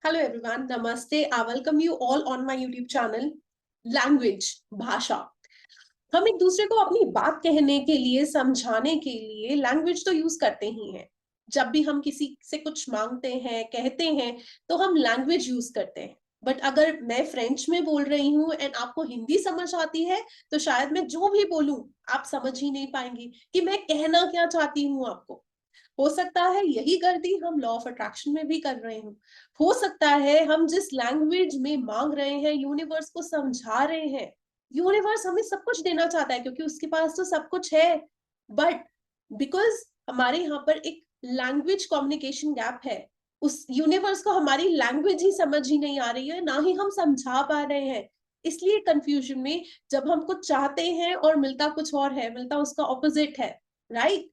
Hello everyone, नमस्ते। I welcome you all on my YouTube channel language, भाषा। हम एक दूसरे को अपनी बात कहने के लिए, समझाने के लिए लैंग्वेज तो यूज करते ही हैं। जब भी हम किसी से कुछ मांगते हैं, कहते हैं, तो हम लैंग्वेज यूज करते हैं। बट अगर मैं फ्रेंच में बोल रही हूँ एंड आपको हिंदी समझ आती है, तो शायद मैं जो भी बोलूं आप समझ ही नहीं पाएंगे कि मैं कहना क्या चाहती हूँ आपको। हो सकता है यही गलती हम लॉ ऑफ अट्रैक्शन में भी कर रहे हूँ। हो सकता है हम जिस लैंग्वेज में मांग रहे हैं, यूनिवर्स को समझा रहे हैं, यूनिवर्स हमें सब कुछ देना चाहता है क्योंकि उसके पास तो सब कुछ है। बट बिकॉज हमारे यहाँ पर एक लैंग्वेज कम्युनिकेशन गैप है, उस यूनिवर्स को हमारी लैंग्वेज ही समझ ही नहीं आ रही है, ना ही हम समझा पा रहे हैं। इसलिए कंफ्यूजन में जब हम कुछ चाहते हैं और मिलता कुछ और है, मिलता उसका ऑपोजिट है। राइट?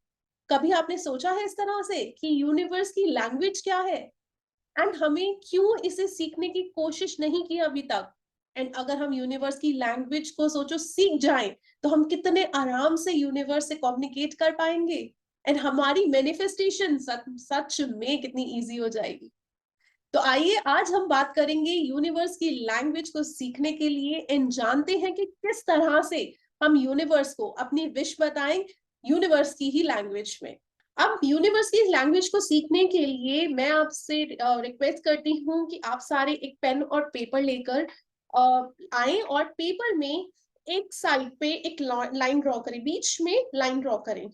कभी आपने सोचा है इस तरह से कि यूनिवर्स की लैंग्वेज क्या है एंड हमें क्यों इसे सीखने की कोशिश नहीं की अभी तक? एंड अगर हम यूनिवर्स की लैंग्वेज को सोचो सीख जाएं, तो हम कितने आराम से यूनिवर्स से कम्युनिकेट कर पाएंगे एंड हमारी मैनिफेस्टेशन सच में कितनी इजी हो जाएगी। तो आइए आज हम बात करेंगे यूनिवर्स की लैंग्वेज को सीखने के लिए एंड जानते हैं कि किस तरह से हम यूनिवर्स को अपनी विश बताएं यूनिवर्स की ही लैंग्वेज में। अब यूनिवर्स की लैंग्वेज को सीखने के लिए मैं आपसे रिक्वेस्ट करती हूँ कि आप सारे एक पेन और पेपर लेकर आए और पेपर में एक साइड पे एक लाइन ड्रॉ करें, बीच में लाइन ड्रॉ करें।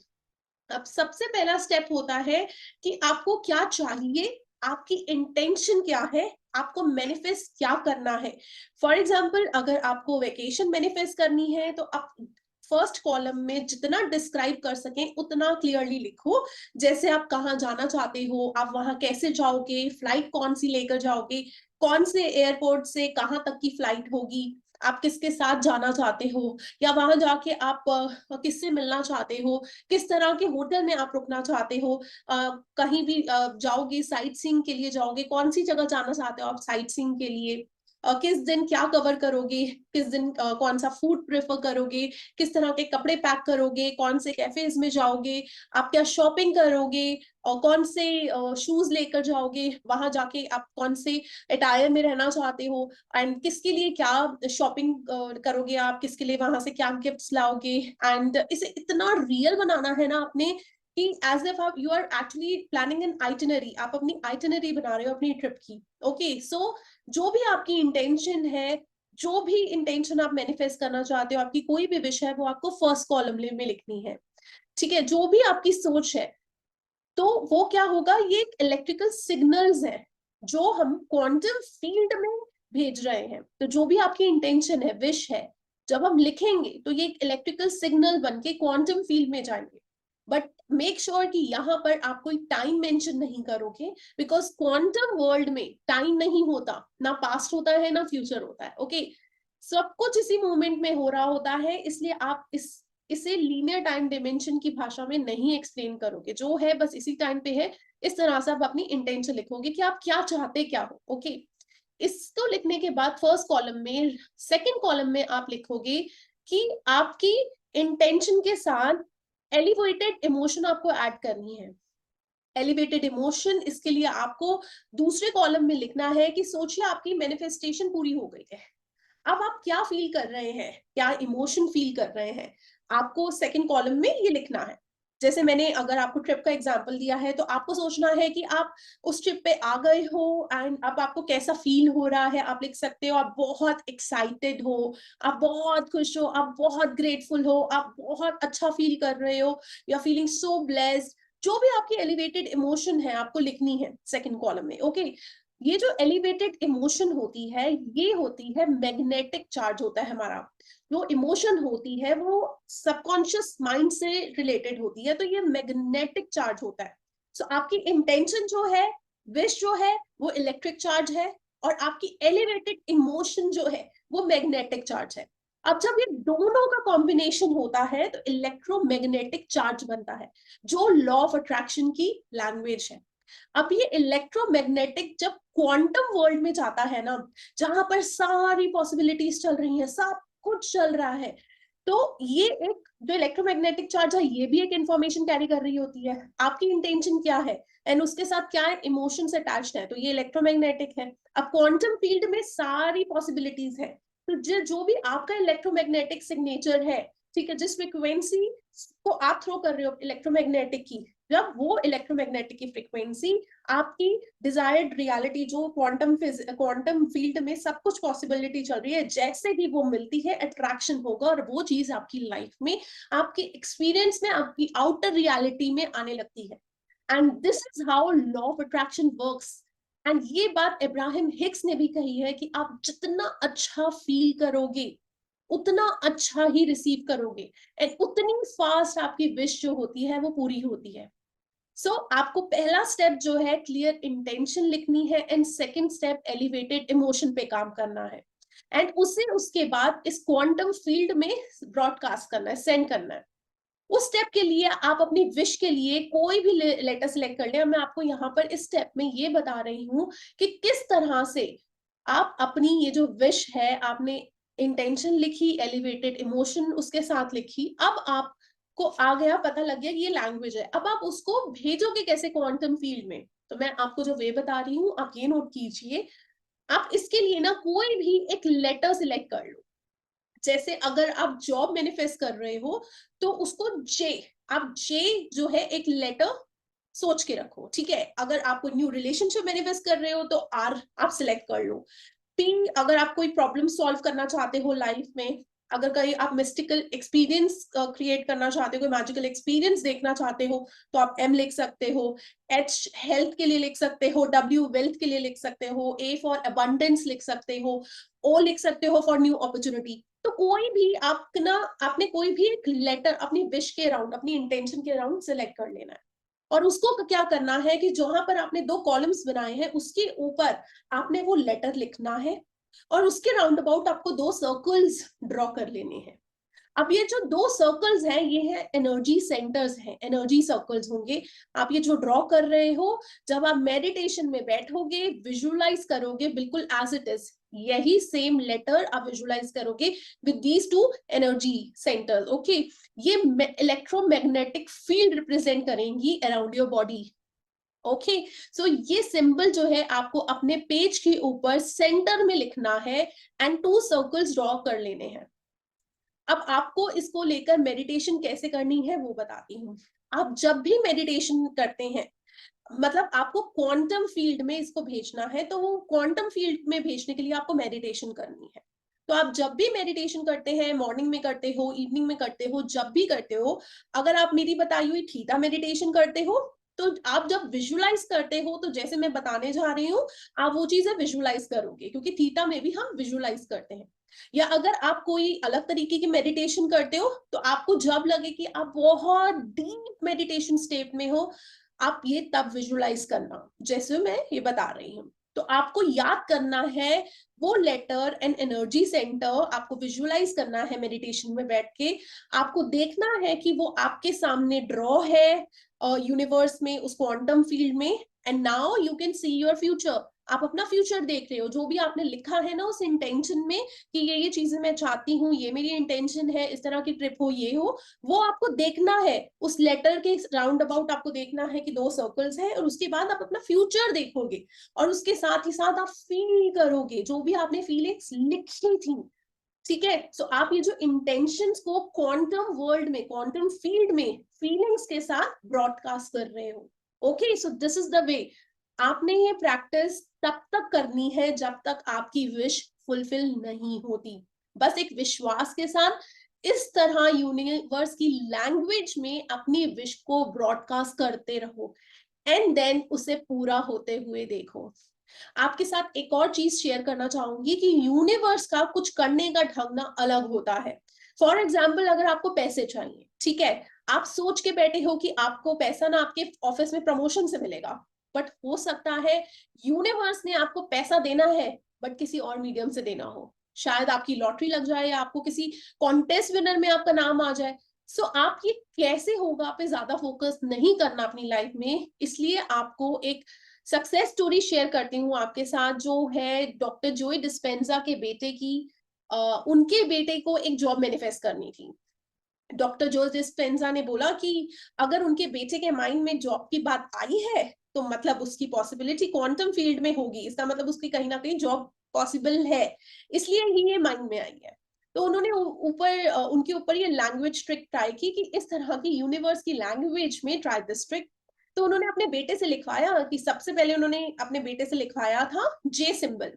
अब सबसे पहला स्टेप होता है कि आपको क्या चाहिए, आपकी इंटेंशन क्या है, आपको मैनिफेस्ट क्या करना है। फॉर एग्जाम्पल, अगर आपको वेकेशन मैनिफेस्ट करनी है तो आप फर्स्ट कॉलम में जितना डिस्क्राइब कर सकें उतना क्लियरली लिखो। जैसे आप कहाँ जाना चाहते हो, आप वहां कैसे जाओगे, फ्लाइट कौन सी लेकर जाओगे, कौन से एयरपोर्ट से कहाँ तक की फ्लाइट होगी, आप किसके साथ जाना चाहते हो, या वहां जाके आप किससे मिलना चाहते हो, किस तरह के होटल में आप रुकना चाहते हो, कहीं भी जाओगे साइट सीइंग के लिए, जाओगे कौन सी जगह जाना चाहते हो आप साइट सीइंग के लिए, किस दिन क्या कवर करोगे, किस दिन कौन सा फूड प्रेफर करोगे, किस तरह के कपड़े पैक करोगे, कौन से कैफेज में जाओगे, आप क्या शॉपिंग करोगे, और कौन से शूज लेकर जाओगे, वहां जाके आप कौन से अटायर में रहना चाहते हो, एंड किसके लिए क्या शॉपिंग करोगे, आप किसके लिए वहां से क्या गिफ्ट्स लाओगे। एंड इसे इतना रियल बनाना है ना आपने कि एज इफ आप you are actually planning an itinerary, आप अपनी आइटिनरी बना रहे हो अपनी ट्रिप की। ओके, सो जो भी आपकी इंटेंशन है, जो भी इंटेंशन आप मैनिफेस्ट करना चाहते हो, आपकी कोई भी विश है, वो आपको फर्स्ट कॉलम में लिखनी है। ठीक है? जो भी आपकी सोच है, तो वो क्या होगा, ये इलेक्ट्रिकल सिग्नल्स है जो हम क्वांटम फील्ड में भेज रहे हैं। तो जो भी आपकी इंटेंशन है, विश है, जब हम लिखेंगे तो ये एक इलेक्ट्रिकल सिग्नल बन के क्वांटम फील्ड में जाएंगे। बट मेक श्योर कि यहाँ पर आप कोई टाइम मेंशन नहीं करोगे, बिकॉज क्वांटम वर्ल्ड में टाइम नहीं होता, ना पास्ट होता है ना फ्यूचर होता है। ओके, सब कुछ इसी मोमेंट में हो रहा होता है, इसलिए आप इसे लीनियर टाइम डिमेंशन की भाषा में नहीं एक्सप्लेन करोगे, जो है बस इसी टाइम पे है। इस तरह से आप अपनी इंटेंशन लिखोगे कि आप क्या चाहते क्या हो। ओके, इसको लिखने के बाद फर्स्ट कॉलम में, सेकंड कॉलम में आप लिखोगे कि आपकी इंटेंशन के साथ एलिवेटेड इमोशन आपको ऐड करनी है। एलिवेटेड इमोशन, इसके लिए आपको दूसरे कॉलम में लिखना है कि सोचिए आपकी मैनिफेस्टेशन पूरी हो गई है, अब आप क्या फील कर रहे हैं, क्या इमोशन फील कर रहे हैं, आपको सेकंड कॉलम में ये लिखना है। जैसे मैंने अगर आपको ट्रिप का एग्जांपल दिया है, तो आपको सोचना है कि आप उस ट्रिप पे आ गए हो एंड अब आपको कैसा फील हो रहा है। आप लिख सकते हो आप बहुत एक्साइटेड हो, आप बहुत खुश हो, आप बहुत ग्रेटफुल हो, आप बहुत अच्छा फील कर रहे हो, you are feeling so blessed. जो भी आपकी एलिवेटेड इमोशन है आपको लिखनी है सेकंड कॉलम में। ओके, ये जो एलिवेटेड इमोशन होती है, ये होती है मैग्नेटिक चार्ज होता है हमारा। जो इमोशन होती है वो सबकॉन्शियस माइंड से रिलेटेड होती है, तो ये मैग्नेटिक चार्ज होता है। सो आपकी इंटेंशन जो है, विश जो है, वो इलेक्ट्रिक चार्ज है, और आपकी एलिवेटेड इमोशन जो है वो मैग्नेटिक चार्ज है। अब जब ये दोनों का कॉम्बिनेशन होता है तो इलेक्ट्रोमैग्नेटिक चार्ज बनता है, जो लॉ ऑफ अट्रैक्शन की लैंग्वेज है। अब ये इलेक्ट्रोमैग्नेटिक जब क्वांटम वर्ल्ड में जाता है ना, जहां पर सारी पॉसिबिलिटीज चल रही हैं, सब कुछ चल रहा है, तो ये एक जो इलेक्ट्रोमैग्नेटिक चार्ज है, ये भी एक इंफॉर्मेशन कैरी कर रही होती है। आपकी इंटेंशन क्या है, एंड उसके साथ क्या है, इमोशंस अटैच्ड है, तो ये इलेक्ट्रोमैग्नेटिक है। अब क्वांटम फील्ड में सारी पॉसिबिलिटीज है, तो जो भी आपका इलेक्ट्रोमैग्नेटिक सिग्नेचर है, ठीक है, जिस फ्रिक्वेंसी को आप थ्रो कर रहे हो इलेक्ट्रोमैग्नेटिक की, जब वो इलेक्ट्रोमैग्नेटिक की फ्रिक्वेंसी आपकी डिजायर्ड रियलिटी जो क्वांटम फील्ड में सब कुछ पॉसिबिलिटी चल रही है, जैसे ही वो मिलती है अट्रैक्शन होगा, और वो चीज आपकी लाइफ में, आपके एक्सपीरियंस में, आपकी आउटर रियलिटी में आने लगती है। And this is how law of attraction works. And ये बात इब्राहिम हिक्स ने भी कही है कि आप जितना अच्छा फील करोगे उतना अच्छा ही रिसीव करोगे, एंड उतनी फास्ट आपकी विश जो होती है वो पूरी होती है। सो आपको पहला स्टेप जो है क्लियर इंटेंशन लिखनी है, and second step elevated emotion पे काम करना है, एंड उसे उसके बाद इस क्वांटम फील्ड में ब्रॉडकास्ट करना है, सेंड करना है। उस स्टेप के लिए आप अपनी विश के लिए कोई भी लेटर सिलेक्ट कर ले। मैं आपको यहाँ पर इस स्टेप में ये बता रही हूँ कि किस तरह से आप अपनी ये जो विश है, आपने इंटेंशन लिखी, एलिवेटेड इमोशन उसके साथ लिखी, अब आपको आ गया, पता लग गया कि ये लैंग्वेज है, अब आप उसको भेजोगे कैसे क्वांटम फील्ड में। तो मैं आपको जो वे बता रही हूँ आप ये नोट कीजिए। आप इसके लिए ना कोई भी एक लेटर सिलेक्ट कर लो। जैसे अगर आप जॉब मैनिफेस्ट कर रहे हो तो उसको जे, आप जे जो है एक लेटर सोच के रखो, ठीक है। अगर आप कोई न्यू रिलेशनशिप मैनिफेस्ट कर रहे हो तो आर आप सिलेक्ट कर लो। पी, अगर आप कोई प्रॉब्लम सॉल्व करना चाहते हो लाइफ में, अगर कहीं आप मिस्टिकल एक्सपीरियंस क्रिएट करना चाहते हो, कोई मैजिकल एक्सपीरियंस देखना चाहते हो, तो आप एम लिख सकते हो। एच हेल्थ के लिए लिख सकते हो, डब्ल्यू वेल्थ के लिए लिख सकते हो, ए फॉर अबंडेंस लिख सकते हो, ओ लिख सकते हो फॉर न्यू अपॉर्चुनिटी। तो कोई भी अपना, आपने कोई भी एक लेटर अपनी विश के अराउंड, अपनी इंटेंशन के अराउंड सिलेक्ट कर लेना है, और उसको क्या करना है कि जहां पर आपने 2 कॉलम्स बनाए हैं उसके ऊपर आपने वो लेटर लिखना है, और उसके राउंड अबाउट आपको 2 सर्कल्स ड्रॉ कर लेने हैं। अब ये जो 2 सर्कल्स हैं ये है एनर्जी सेंटर्स हैं, एनर्जी सर्कल्स होंगे। आप ये जो ड्रॉ कर रहे हो, जब आप मेडिटेशन में बैठोगे विजुअलाइज करोगे बिल्कुल एज इट इज, यही सेम लेटर आप विजुअलाइज करोगे with these 2 energy centres. Okay, ये इलेक्ट्रोमैग्नेटिक फील्ड रिप्रेजेंट करेंगी अराउंड योर बॉडी। ओके, सो ये सिंबल जो है आपको अपने पेज के ऊपर सेंटर में लिखना है, एंड 2 सर्कल्स ड्रॉ कर लेने हैं। अब आपको इसको लेकर मेडिटेशन कैसे करनी है वो बताती हूँ। आप जब भी मेडिटेशन करते हैं, मतलब आपको क्वांटम फील्ड में इसको भेजना है, तो वो क्वांटम फील्ड में भेजने के लिए आपको मेडिटेशन करनी है। तो आप जब भी मेडिटेशन करते हैं, मॉर्निंग में करते हो, इवनिंग में करते हो, जब भी करते हो, अगर आप मेरी बताई हुई थीटा मेडिटेशन करते हो, तो आप जब विजुअलाइज करते हो, तो जैसे मैं बताने जा रही हूँ आप वो चीजें विजुअलाइज करोगे, क्योंकि थीटा में भी हम विजुअलाइज करते हैं। या अगर आप कोई अलग तरीके की मेडिटेशन करते हो, तो आपको जब लगे कि आप बहुत डीप मेडिटेशन स्टेट में हो, आप ये तब विजुअलाइज करना, जैसे मैं ये बता रही हूँ। तो आपको याद करना है वो लेटर एंड एनर्जी सेंटर, आपको विजुअलाइज करना है मेडिटेशन में बैठ के। आपको देखना है कि वो आपके सामने ड्रॉ है यूनिवर्स में, उस क्वांटम फील्ड में, and now you can see your future. आप अपना फ्यूचर देख रहे हो, जो भी आपने लिखा है ना उस इंटेंशन में कि ये चीजें मैं चाहती हूँ, ये मेरी इंटेंशन है, इस तरह की ट्रिप हो, ये हो, वो आपको देखना है। उस लेटर के राउंड अबाउट आपको देखना है कि 2 सर्कल्स हैं, और उसके बाद आप अपना फ्यूचर देखोगे, और उसके साथ ही साथ आप फील करोगे जो भी आपने फीलिंग्स लिखी थी, ठीक है। सो आप ये जो इंटेंशंस को क्वांटम वर्ल्ड में, क्वांटम फील्ड में फीलिंग्स के साथ ब्रॉडकास्ट कर रहे हो। Okay, so this is the way. आपने ये प्रैक्टिस तब तक करनी है जब तक आपकी विश फुलफिल नहीं होती। बस एक विश्वास के साथ इस तरह यूनिवर्स की लैंग्वेज में अपनी विश को ब्रॉडकास्ट करते रहो, एंड देन उसे पूरा होते हुए देखो। आपके साथ एक और चीज शेयर करना चाहूंगी कि यूनिवर्स का कुछ करने का ढंग ना अलग होता है। फॉर एग्जाम्पल, अगर आपको पैसे चाहिए, ठीक है, आप सोच के बैठे हो कि आपको पैसा ना आपके ऑफिस में प्रमोशन से मिलेगा, बट हो सकता है यूनिवर्स ने आपको पैसा देना है बट किसी और मीडियम से देना हो। शायद आपकी लॉटरी लग जाए, या आपको किसी कॉन्टेस्ट विनर में आपका नाम आ जाए। सो आप ये कैसे होगा पे ज्यादा फोकस नहीं करना अपनी लाइफ में। इसलिए आपको एक सक्सेस स्टोरी शेयर करती हूँ आपके साथ, जो है डॉक्टर जोई डिस्पेंजा के बेटे की। उनके बेटे को एक जॉब मैनिफेस्ट करनी थी। डॉक्टर जोई डिस्पेंजा ने बोला कि अगर उनके बेटे के माइंड में जॉब की बात आई है तो मतलब उसकी पॉसिबिलिटी क्वांटम फील्ड में होगी, इसका मतलब उसकी कहीं ना कहीं जॉब पॉसिबल है, इसलिए ही ये माइंड में आई है। तो उन्होंने ऊपर उनके ऊपर ये लैंग्वेज ट्रिक ट्राई की कि इस तरह की यूनिवर्स की लैंग्वेज में ट्राई दिस ट्रिक। तो उन्होंने अपने बेटे से लिखवाया कि सबसे पहले उन्होंने अपने बेटे से लिखवाया था जे सिंबल,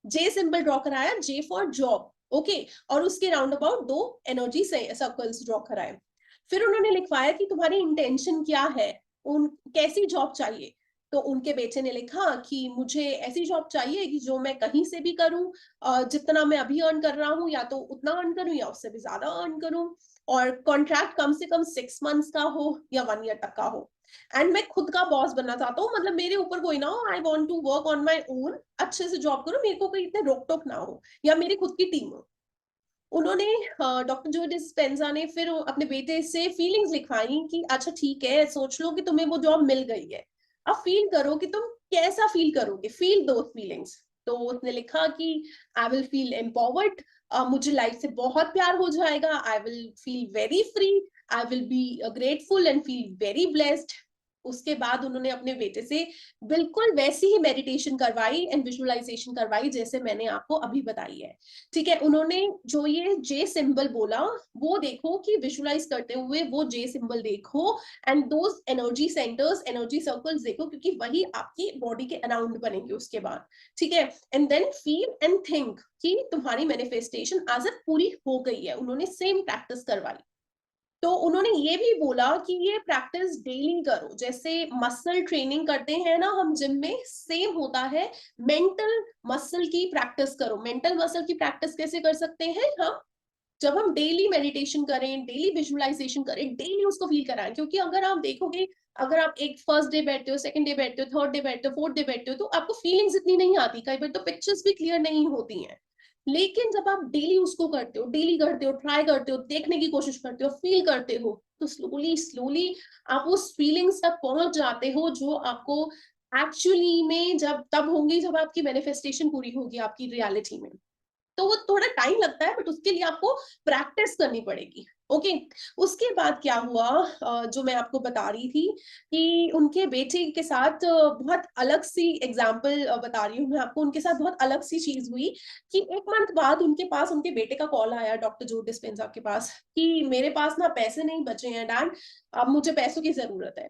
जे सिंबल ड्रॉ कराया, जे फॉर जॉब, ओके, और उसके round about 2 energy circles draw कराए। फिर उन्होंने लिखवाया कि तुम्हारी इंटेंशन क्या है, उन कैसी जॉब चाहिए। तो उनके बेटे ने लिखा कि मुझे ऐसी जॉब चाहिए कि जो मैं कहीं से भी करूं, जितना मैं अभी अर्न कर रहा हूं या तो उतना अर्न करूं या उससे भी ज्यादा अर्न करूं, और कॉन्ट्रैक्ट कम से कम 6 मंथ्स का हो या 1 ईयर तक का हो, एंड मैं खुद का बॉस बनना चाहता हूँ, मतलब मेरे ऊपर कोई ना हो, I want to work on my own, अच्छे से जॉब करो, मेरे को कोई इतने रोक टोक ना हो, या मेरी खुद की टीम हो। उन्होंने डॉक्टर जो डिस्पेंजा ने फिर अपने बेटे से फीलिंग्स लिखवाई कि अच्छा ठीक है, सोच लो कि तुम्हें वो जॉब मिल गई है, अब फील करो कि तुम कैसा फील करोगे, फील दो फीलिंग्स। तो उसने लिखा कि आई विल फील एम्पावर्ड, मुझे लाइफ से बहुत प्यार हो जाएगा, I will feel very free, I will be grateful and feel very blessed. उसके बाद उन्होंने अपने बेटे से बिल्कुल वैसी ही मेडिटेशन करवाई एंड विजुअलाइजेशन करवाई जैसे मैंने आपको अभी बताई है। ठीक है, उन्होंने जो ये जे सिंबल बोला वो देखो कि विजुअलाइज करते हुए वो जे सिंबल देखो, and those energy centres, energy circles देखो, क्योंकि वही आपकी बॉडी के अराउंड बनेंगे उसके बाद। ठीक है, and then feel and think कि तुम्हारी मैनिफेस्टेशन आज पूरी हो गई है। उन्होंने सेम प्रैक्टिस करवाई। तो उन्होंने ये भी बोला कि ये प्रैक्टिस डेली करो, जैसे मसल ट्रेनिंग करते हैं ना हम जिम में, सेम होता है, मेंटल मसल की प्रैक्टिस करो। मेंटल मसल की प्रैक्टिस कैसे कर सकते हैं हम, जब हम डेली मेडिटेशन करें, डेली विजुअलाइजेशन करें, डेली उसको फील कराएं। क्योंकि अगर आप देखोगे, अगर आप एक फर्स्ट डे बैठते हो, सेकंड डे बैठते हो, थर्ड डे बैठते हो, फोर्थ डे बैठते हो, तो आपको फीलिंग्स इतनी नहीं आती, कई बार तो पिक्चर्स भी क्लियर नहीं होती हैं। लेकिन जब आप डेली उसको करते हो, डेली करते हो, ट्राई करते हो, देखने की कोशिश करते हो, फील करते हो, तो स्लोली स्लोली आप उस फीलिंग्स तक पहुंच जाते हो जो आपको एक्चुअली में जब तब होंगी जब आपकी मैनिफेस्टेशन पूरी होगी आपकी रियलिटी में। तो वो थोड़ा टाइम लगता है, बट उसके लिए आपको प्रैक्टिस करनी पड़ेगी। ओके, उसके बाद क्या हुआ, जो मैं आपको बता रही थी कि उनके बेटे के साथ बहुत अलग सी एग्जाम्पल बता रही हूँ मैं आपको, उनके साथ बहुत अलग सी चीज हुई कि 1 मंथ बाद उनके पास उनके बेटे का कॉल आया डॉक्टर जो डिस्पेंजा के पास कि मेरे पास ना पैसे नहीं बचे हैं डैड, अब मुझे पैसों की जरूरत है।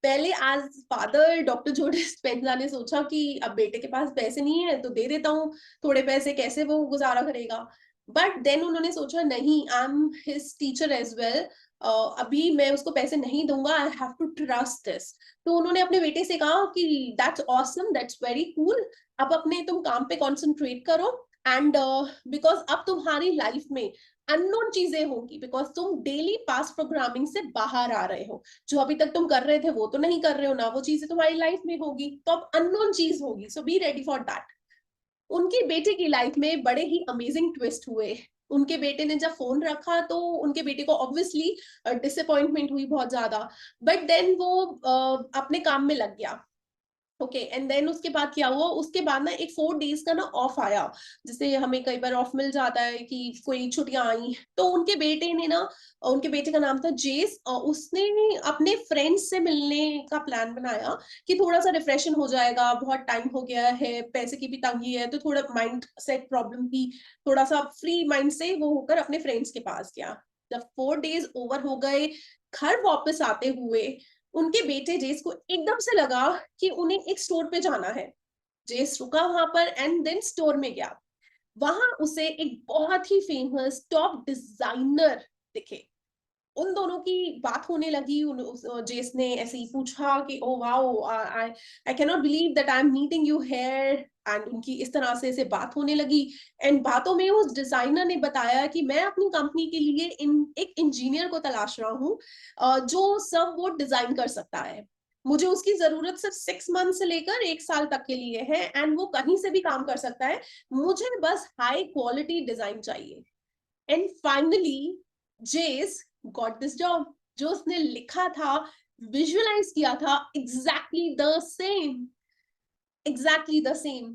पहले एज फादर डॉक्टर जो डिस्पेंजा ने सोचा कि अब बेटे के पास पैसे नहीं है तो दे देता हूँ थोड़े पैसे, कैसे वो गुजारा करेगा। बट देन उन्होंने सोचा नहीं, I am his teacher as well, अभी मैं उसको पैसे नहीं दूंगा, I have to trust this. तो उन्होंने अपने बेटे से कहा कि that's awesome, that's very cool, अब अपने तुम काम पे कॉन्सेंट्रेट करो, एंड बिकॉज अब तुम्हारी लाइफ में अननोन चीजें होंगी, बिकॉज तुम डेली पास्ट प्रोग्रामिंग से बाहर आ रहे हो, जो अभी तक तुम कर रहे थे वो तो नहीं कर रहे हो ना, वो चीजें तुम्हारी लाइफ में होगी, तो अब अननोन चीज होगी, सो बी रेडी फॉर दैट। उनके बेटे की लाइफ में बड़े ही अमेजिंग ट्विस्ट हुए। उनके बेटे ने जब फोन रखा तो उनके बेटे को ऑब्वियसली डिसअपॉइंटमेंट हुई बहुत ज्यादा, बट देन वो अपने काम में लग गया। ओके, एंड देन उसके बाद क्या हुआ, उसके बाद ना एक 4 डेज का ना ऑफ आया, जैसे हमें कई बार ऑफ मिल जाता है कि कोई छुट्टियां आई, तो उनके बेटे ने ना, उनके बेटे का नाम था जेस, उसने अपने फ्रेंड्स से मिलने का प्लान बनाया कि थोड़ा सा रिफ्रेशन हो जाएगा, बहुत टाइम हो गया है, पैसे की भी तंगी है, तो थोड़ा माइंड सेट प्रॉब्लम की, थोड़ा सा फ्री माइंड से वो होकर अपने फ्रेंड्स के पास गया। जब 4 डेज ओवर हो गए, घर वापस आते हुए उनके बेटे जेस को एकदम से लगा कि उन्हें एक स्टोर पे जाना है। जेस रुका वहां पर एंड देन स्टोर में गया। वहां उसे एक बहुत ही फेमस टॉप डिजाइनर दिखे। उन दोनों की बात होने लगी। जेस ने ऐसे ही पूछा कि oh wow, I I can not believe that I am meeting you here, and उनकी इस तरह से बात होने लगी। एंड बातों में उस डिजाइनर ने बताया कि मैं अपनी कंपनी के लिए एक इंजीनियर को तलाश रहा हूँ, जो सब वो डिजाइन कर सकता है। मुझे उसकी जरूरत सिर्फ 6 मंथ से लेकर 1 साल तक के लिए है, एंड वो कहीं से भी काम कर सकता है, मुझे बस हाई क्वालिटी डिजाइन चाहिए। एंड फाइनली जेस गॉट दिस जॉब। जो उसने लिखा था, विजुअलाइज किया था, exactly the same, exactly the same.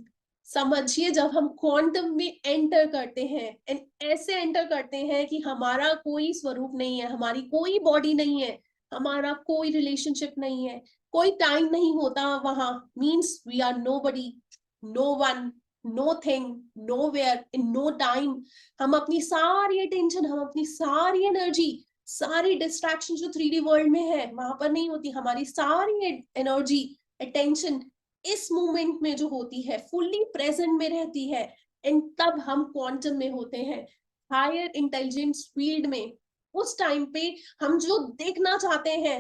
समझिए, जब हम क्वांटम में एंटर करते हैं एंड ऐसे एंटर करते हैं कि हमारा कोई स्वरूप नहीं है, हमारी कोई बॉडी नहीं है, हमारा कोई रिलेशनशिप नहीं है, कोई टाइम नहीं होता वहां, means we are nobody, no one, nothing, nowhere, in no time. हम अपनी सारी अटेंशन, हम अपनी सारी एनर्जी, सारी डिस्ट्रैक्शन जो 3D वर्ल्ड में है वहां पर नहीं होती। हमारी सारी एनर्जी, अटेंशन इस मोमेंट में जो होती है, फुल्ली प्रेजेंट में रहती है। एंड तब हम क्वांटम में होते हैं, हायर इंटेलिजेंस फील्ड में। उस टाइम पे हम जो देखना चाहते हैं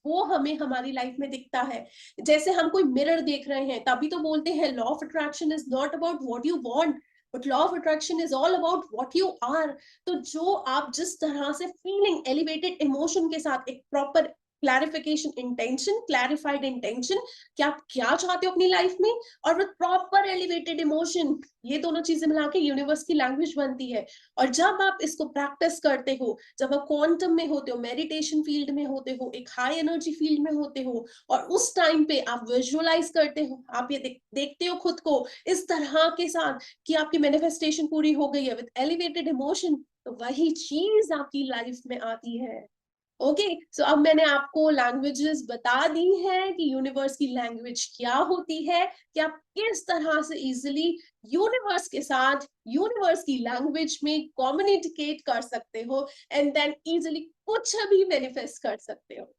वो हमें हमारी लाइफ में दिखता है। जैसे हम कोई मिरर देख रहे हैं, तभी तो बोलते हैं law of attraction is not about what you want, but law of attraction is all about what you are. तो जो आप जिस तरह से फीलिंग, एलिवेटेड इमोशन के साथ, एक proper clarification intention, clarified intention कि आप क्या चाहते हो अपनी लाइफ में, और विद प्रॉपर एलिवेटेड इमोशन, ये दोनों चीजें मिला के यूनिवर्स की लैंग्वेज बनती है। और जब आप इसको प्रैक्टिस करते हो, जब आप क्वांटम में होते हो, मेडिटेशन फील्ड में होते हो, एक हाई एनर्जी फील्ड में होते हो, और उस टाइम पे आप विजुअलाइज करते हो, आप ये देखते हो खुद को इस तरह के साथ कि आपकी मैनिफेस्टेशन पूरी हो गई है विद एलिवेटेड इमोशन, तो वही चीज आपकी लाइफ में आती है। ओके, सो अब मैंने आपको लैंग्वेजेस बता दी हैं कि यूनिवर्स की लैंग्वेज क्या होती है, कि आप किस तरह से इजीली यूनिवर्स के साथ यूनिवर्स की लैंग्वेज में कम्युनिकेट कर सकते हो, एंड देन इजीली कुछ भी मैनिफेस्ट कर सकते हो।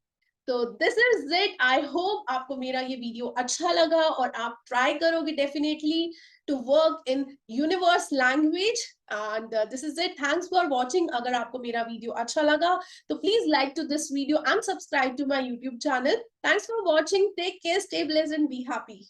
तो this is it. I hope आपको मेरा ये वीडियो अच्छा लगा और आप ट्राई करोगे definitely to work in universe language. And this is it, thanks for watching. अगर आपको मेरा वीडियो अच्छा लगा तो please like to this video and subscribe to my YouTube channel. Thanks for watching. Take care, stay blessed and be happy.